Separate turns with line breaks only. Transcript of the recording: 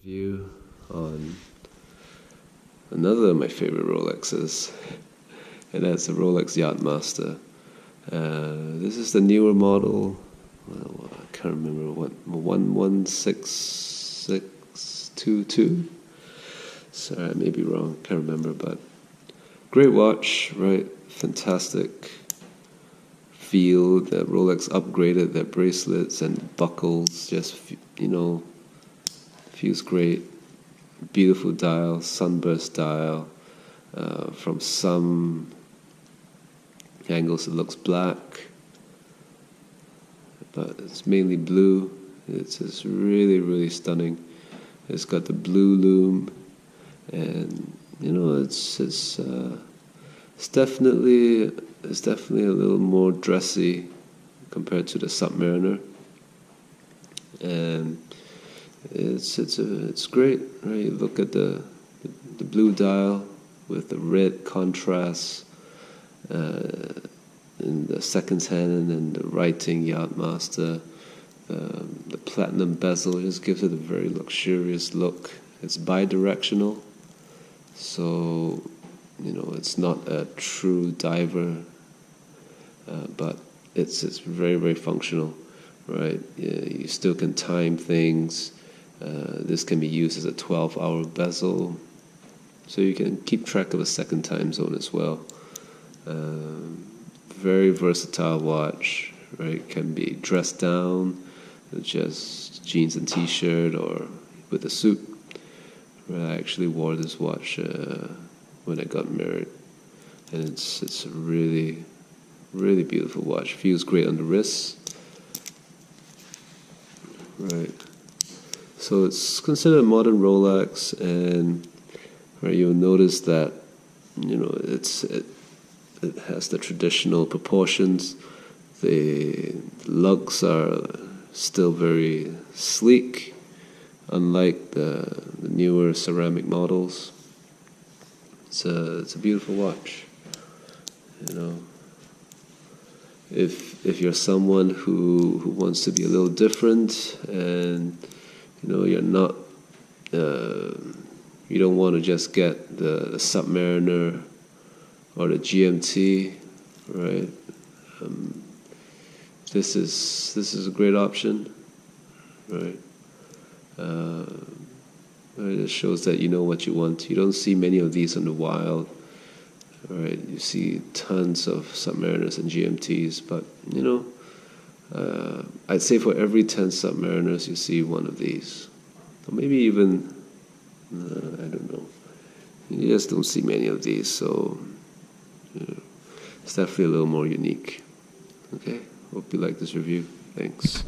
Review on another of my favorite Rolexes, and that's the Rolex Yachtmaster. This is the newer model. Well, I can't remember what 11622. Sorry, I may be wrong. Can't remember, but great watch, right? Fantastic feel. That Rolex upgraded their bracelets and buckles. Just feels great. Beautiful dial, sunburst dial. From some angles it looks black, but it's mainly blue. It's just really, really stunning. It's got the blue lume, and it's definitely a little more dressy compared to the Submariner, and it's great, right? You look at the blue dial with the red contrast in the second hand and the writing Yachtmaster. The platinum bezel just gives it a very luxurious look. It's bi-directional, so it's not a true diver, but it's very, very functional, right? You still can time things. This can be used as a 12-hour bezel, so you can keep track of a second time zone as well. Very versatile watch, right? Can be dressed down with just jeans and t-shirt, or with a suit. I actually wore this watch when I got married, and it's a really, really beautiful watch. Feels great on the wrist, right? So it's considered a modern Rolex, and right, you'll notice that it has the traditional proportions. The lugs are still very sleek, unlike the newer ceramic models. It's a beautiful watch. If you're someone who wants to be a little different, and you're not you don't want to just get the Submariner or the GMT, right? This is a great option, right? It shows that you know what you want. You don't see many of these in the wild, right? You see tons of Submariners and GMTs, but I'd say for every 10 Submariners you see one of these, or maybe even I don't know. You just don't see many of these, so it's definitely a little more unique. Okay, hope you like this review. Thanks.